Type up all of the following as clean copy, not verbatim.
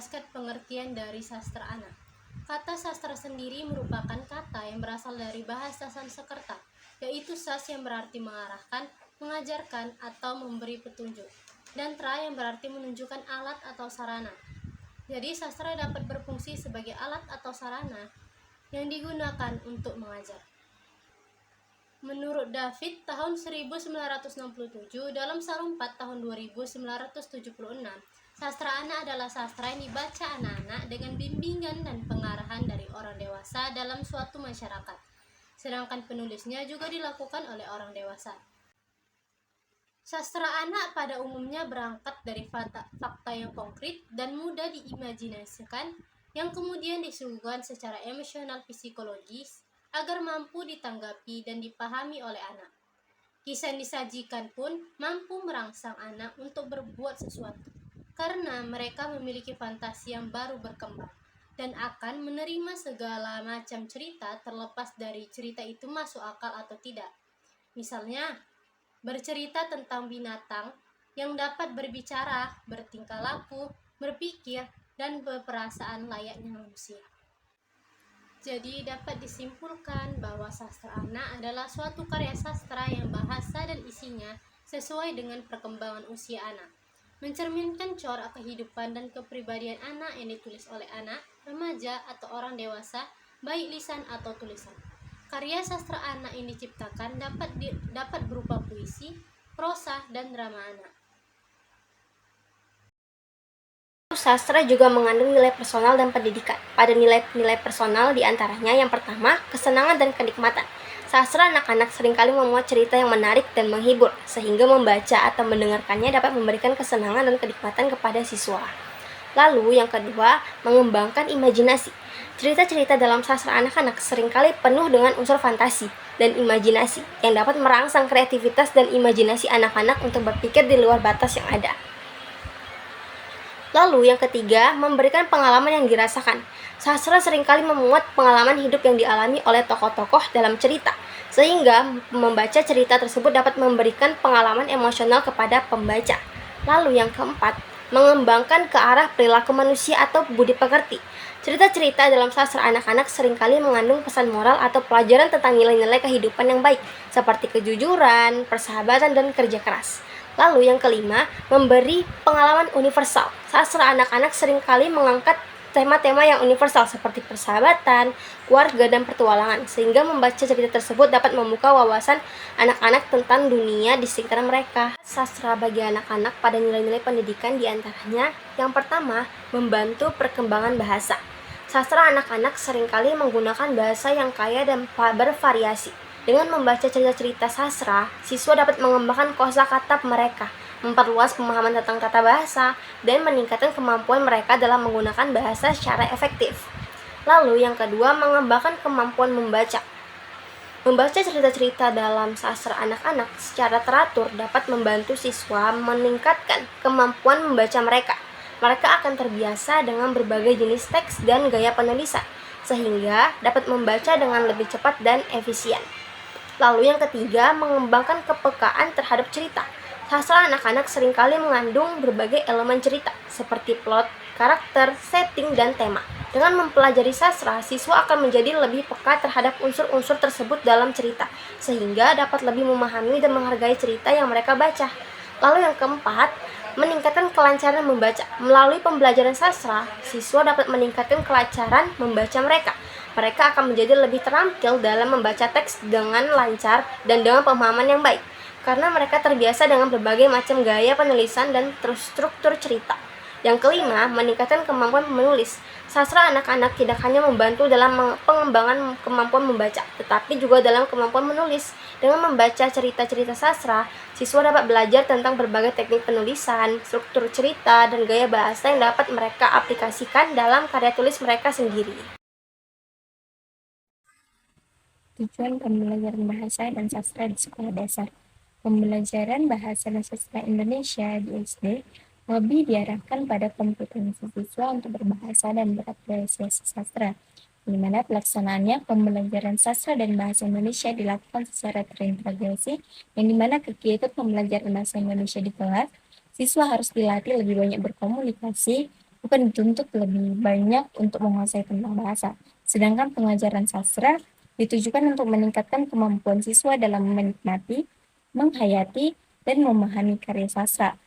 menjelaskan pengertian dari sastra anak. Kata sastra sendiri merupakan kata yang berasal dari bahasa Sanskerta, yaitu sas yang berarti mengarahkan, mengajarkan, atau memberi petunjuk, dan tra yang berarti menunjukkan alat atau sarana. Jadi sastra dapat berfungsi sebagai alat atau sarana yang digunakan untuk mengajar. Menurut David, tahun 1967 dalam Sarung 4 tahun 2976, sastra anak adalah sastra yang dibaca anak-anak dengan bimbingan dan pengarahan dari orang dewasa dalam suatu masyarakat. Sedangkan penulisnya juga dilakukan oleh orang dewasa. Sastra anak pada umumnya berangkat dari fakta yang konkret dan mudah diimajinasikan yang kemudian disuguhkan secara emosional psikologis agar mampu ditanggapi dan dipahami oleh anak. Kisah yang disajikan pun mampu merangsang anak untuk berbuat sesuatu, karena mereka memiliki fantasi yang baru berkembang dan akan menerima segala macam cerita terlepas dari cerita itu masuk akal atau tidak. Misalnya, bercerita tentang binatang yang dapat berbicara, bertingkah laku, berpikir, dan berperasaan layaknya manusia. Jadi dapat disimpulkan bahwa sastra anak adalah suatu karya sastra yang bahasa dan isinya sesuai dengan perkembangan usia anak, mencerminkan corak kehidupan dan kepribadian anak yang ditulis oleh anak, remaja, atau orang dewasa, baik lisan atau tulisan. Karya sastra anak yang diciptakan dapat berupa puisi, prosa, dan drama anak. Sastra juga mengandung nilai personal dan pendidikan. Pada nilai-nilai personal diantaranya yang pertama, kesenangan dan kenikmatan. Sastra anak-anak seringkali memuat cerita yang menarik dan menghibur, sehingga membaca atau mendengarkannya dapat memberikan kesenangan dan kenikmatan kepada siswa. Lalu yang kedua, mengembangkan imajinasi. Cerita-cerita dalam sastra anak-anak seringkali penuh dengan unsur fantasi dan imajinasi yang dapat merangsang kreativitas dan imajinasi anak-anak untuk berpikir di luar batas yang ada. Lalu yang ketiga, memberikan pengalaman yang dirasakan. Sastra seringkali memuat pengalaman hidup yang dialami oleh tokoh-tokoh dalam cerita, sehingga membaca cerita tersebut dapat memberikan pengalaman emosional kepada pembaca. Lalu yang keempat, mengembangkan ke arah perilaku manusia atau budi pekerti. Cerita-cerita dalam sastra anak-anak seringkali mengandung pesan moral atau pelajaran tentang nilai-nilai kehidupan yang baik, seperti kejujuran, persahabatan, dan kerja keras. Lalu yang kelima, memberi pengalaman universal. Sastra anak-anak seringkali mengangkat tema-tema yang universal seperti persahabatan, keluarga, dan petualangan, sehingga membaca cerita tersebut dapat membuka wawasan anak-anak tentang dunia di sekitar mereka. Sastra bagi anak-anak pada nilai-nilai pendidikan diantaranya, yang pertama, membantu perkembangan bahasa. Sastra anak-anak seringkali menggunakan bahasa yang kaya dan bervariasi. Dengan membaca cerita-cerita sastra, siswa dapat mengembangkan kosakata mereka, memperluas pemahaman tentang tata bahasa, dan meningkatkan kemampuan mereka dalam menggunakan bahasa secara efektif. Lalu yang kedua, mengembangkan kemampuan membaca. Membaca cerita-cerita dalam sastra anak-anak secara teratur dapat membantu siswa meningkatkan kemampuan membaca mereka. Mereka akan terbiasa dengan berbagai jenis teks dan gaya penulisan, sehingga dapat membaca dengan lebih cepat dan efisien. Lalu yang ketiga, mengembangkan kepekaan terhadap cerita. Sastra anak-anak seringkali mengandung berbagai elemen cerita, seperti plot, karakter, setting, dan tema. Dengan mempelajari sastra, siswa akan menjadi lebih peka terhadap unsur-unsur tersebut dalam cerita, sehingga dapat lebih memahami dan menghargai cerita yang mereka baca. Lalu yang keempat, meningkatkan kelancaran membaca. Melalui pembelajaran sastra, siswa dapat meningkatkan kelancaran membaca mereka. Mereka akan menjadi lebih terampil dalam membaca teks dengan lancar dan dengan pemahaman yang baik, karena mereka terbiasa dengan berbagai macam gaya penulisan dan struktur cerita. Yang kelima, meningkatkan kemampuan menulis. Sastra anak-anak tidak hanya membantu dalam pengembangan kemampuan membaca, tetapi juga dalam kemampuan menulis. Dengan membaca cerita-cerita sastra, siswa dapat belajar tentang berbagai teknik penulisan, struktur cerita, dan gaya bahasa yang dapat mereka aplikasikan dalam karya tulis mereka sendiri. Tujuan pembelajaran bahasa dan sastra di sekolah dasar. Pembelajaran bahasa dan sastra Indonesia di SD lebih diarahkan pada kompetensi siswa untuk berbahasa dan berapresiasi sastra, di mana pelaksanaannya pembelajaran sastra dan bahasa Indonesia dilakukan secara terintegrasi, yang dimana kegiatan pembelajaran bahasa Indonesia di kelas, siswa harus dilatih lebih banyak berkomunikasi, bukan dituntut lebih banyak untuk menguasai tentang bahasa. Sedangkan pengajaran sastra ditujukan untuk meningkatkan kemampuan siswa dalam menikmati, menghayati, dan memahami karya sastra.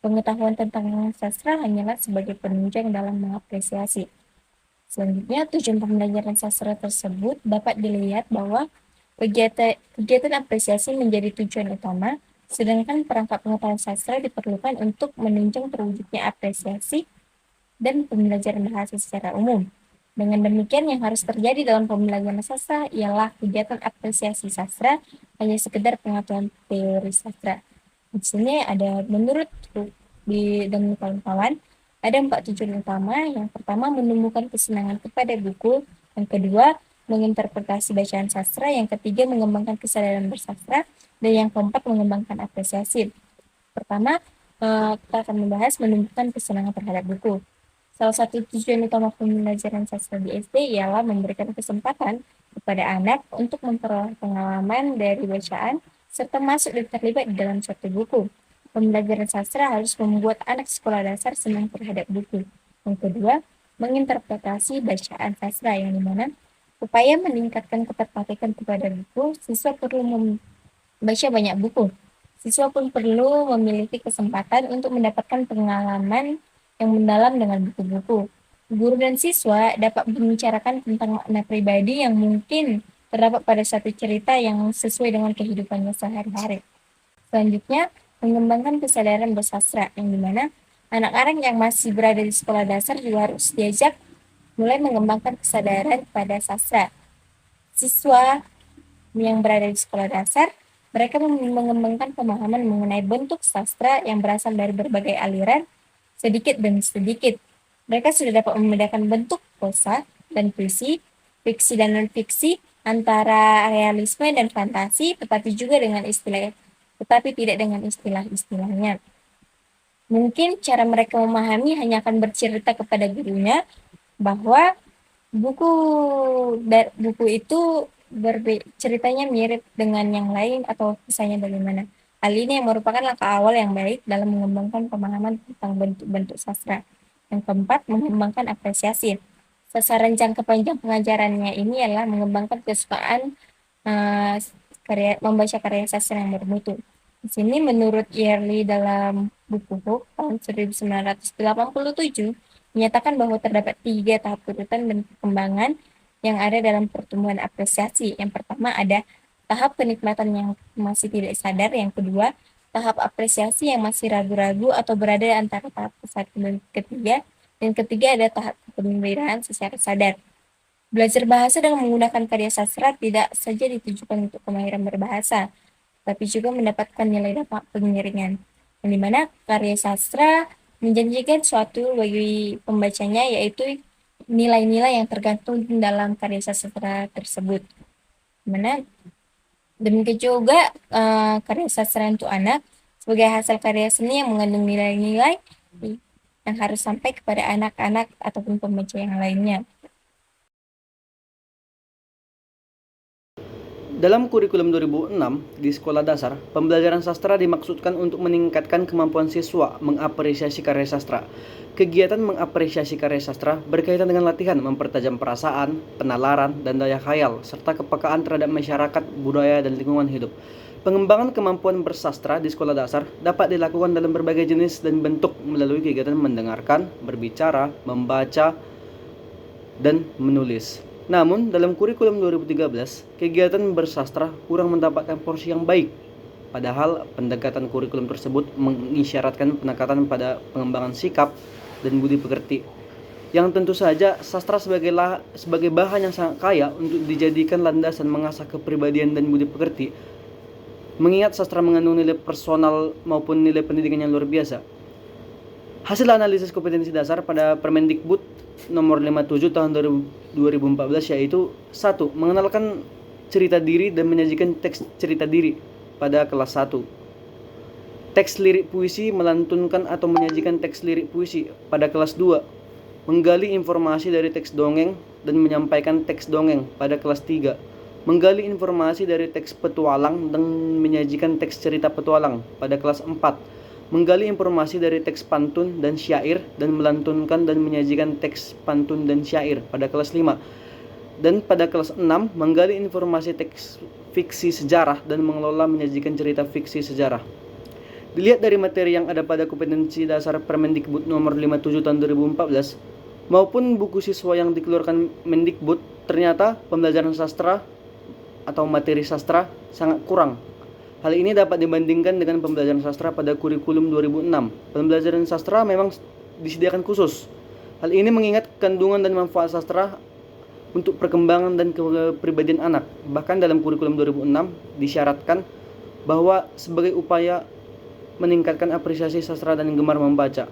Pengetahuan tentang sastra hanyalah sebagai penunjang dalam mengapresiasi. Selanjutnya, tujuan pembelajaran sastra tersebut dapat dilihat bahwa kegiatan apresiasi menjadi tujuan utama, sedangkan perangkat pengetahuan sastra diperlukan untuk menunjang terwujudnya apresiasi dan pembelajaran bahasa secara umum. Dengan demikian, yang harus terjadi dalam pembelajaran sastra ialah kegiatan apresiasi sastra, hanya sekedar pengetahuan teori sastra. Di sini ada menurut dan kawan-kawan, ada 4 tujuan utama. Yang pertama, menumbuhkan kesenangan kepada buku. Yang kedua, menginterpretasi bacaan sastra. Yang ketiga, mengembangkan kesadaran bersastra. Dan yang keempat, mengembangkan apresiasi. Pertama, kita akan membahas menumbuhkan kesenangan terhadap buku. Salah satu tujuan utama pembelajaran sastra di SD ialah memberikan kesempatan kepada anak untuk memperoleh pengalaman dari bacaan serta masuk dan terlibat di dalam suatu buku. Pembelajaran sastra harus membuat anak sekolah dasar senang terhadap buku. Yang kedua, menginterpretasi bacaan sastra, yang dimana upaya meningkatkan ketertarikan kepada buku, siswa perlu membaca banyak buku. Siswa pun perlu memiliki kesempatan untuk mendapatkan pengalaman yang mendalam dengan buku-buku. Guru dan siswa dapat membicarakan tentang makna pribadi yang mungkin terdapat pada satu cerita yang sesuai dengan kehidupannya sehari-hari. Selanjutnya, mengembangkan kesadaran bersastra, yang dimana anak-anak yang masih berada di sekolah dasar juga harus diajak mulai mengembangkan kesadaran pada sastra. Siswa yang berada di sekolah dasar, mereka mengembangkan pemahaman mengenai bentuk sastra yang berasal dari berbagai aliran, sedikit demi sedikit. Mereka sudah dapat membedakan bentuk prosa dan puisi, fiksi dan non-fiksi, antara realisme dan fantasi, tetapi tidak dengan istilah-istilahnya. Mungkin cara mereka memahami hanya akan bercerita kepada gurunya bahwa buku itu ceritanya mirip dengan yang lain atau kisahnya bagaimana. Hal ini yang merupakan langkah awal yang baik dalam mengembangkan pemahaman tentang bentuk-bentuk sastra. Yang keempat, mengembangkan apresiasi. Sasaran jangka panjang pengajarannya ini adalah mengembangkan kesukaan membaca karya sastra yang bermutu. Di sini menurut Yearly dalam buku Hook tahun 1987 menyatakan bahwa terdapat 3 tahap urutan dan perkembangan yang ada dalam pertumbuhan apresiasi. Yang pertama ada tahap kenikmatan yang masih tidak sadar. Yang kedua, tahap apresiasi yang masih ragu-ragu atau berada antara tahap ke-1 dan ketiga. Dan ketiga ada tahap kegembiraan secara sadar. Belajar bahasa dengan menggunakan karya sastra tidak saja ditujukan untuk kemahiran berbahasa, tapi juga mendapatkan nilai dampak pengiringan. Yang dimana karya sastra menjanjikan suatu bagi pembacanya, yaitu nilai-nilai yang tergantung dalam karya sastra tersebut. Dimana demikian juga karya sastra untuk anak sebagai hasil karya seni yang mengandung nilai-nilai yang harus sampai kepada anak-anak ataupun pembaca yang lainnya. Dalam kurikulum 2006 di sekolah dasar, pembelajaran sastra dimaksudkan untuk meningkatkan kemampuan siswa mengapresiasi karya sastra. Kegiatan mengapresiasi karya sastra berkaitan dengan latihan mempertajam perasaan, penalaran, dan daya khayal, serta kepekaan terhadap masyarakat, budaya, dan lingkungan hidup. Pengembangan kemampuan bersastra di sekolah dasar dapat dilakukan dalam berbagai jenis dan bentuk melalui kegiatan mendengarkan, berbicara, membaca, dan menulis. Namun, dalam kurikulum 2013, kegiatan bersastra kurang mendapatkan porsi yang baik. Padahal, pendekatan kurikulum tersebut mengisyaratkan penekanan pada pengembangan sikap dan budi pekerti. Yang tentu saja, sastra sebagai bahan yang sangat kaya untuk dijadikan landasan mengasah kepribadian dan budi pekerti. Mengingat sastra mengandung nilai personal maupun nilai pendidikan yang luar biasa. Hasil analisis kompetensi dasar pada Permendikbud nomor 57 tahun 2014 yaitu 1. Mengenalkan cerita diri dan menyajikan teks cerita diri pada kelas 1. Teks lirik puisi melantunkan atau menyajikan teks lirik puisi pada kelas 2. Menggali informasi dari teks dongeng dan menyampaikan teks dongeng pada kelas 3. Menggali informasi dari teks petualang dan menyajikan teks cerita petualang pada kelas 4. menggali informasi dari teks pantun dan syair, dan melantunkan dan menyajikan teks pantun dan syair pada kelas 5. Dan pada kelas 6, menggali informasi teks fiksi sejarah dan mengelola menyajikan cerita fiksi sejarah. Dilihat dari materi yang ada pada kompetensi dasar Permendikbud nomor 57 tahun 2014 maupun buku siswa yang dikeluarkan Mendikbud, ternyata pembelajaran sastra atau materi sastra sangat kurang. Hal ini dapat dibandingkan dengan pembelajaran sastra pada kurikulum 2006. Pembelajaran sastra memang disediakan khusus. Hal ini mengingat kandungan dan manfaat sastra untuk perkembangan dan kepribadian anak. Bahkan dalam kurikulum 2006 disyaratkan bahwa sebagai upaya meningkatkan apresiasi sastra dan gemar membaca.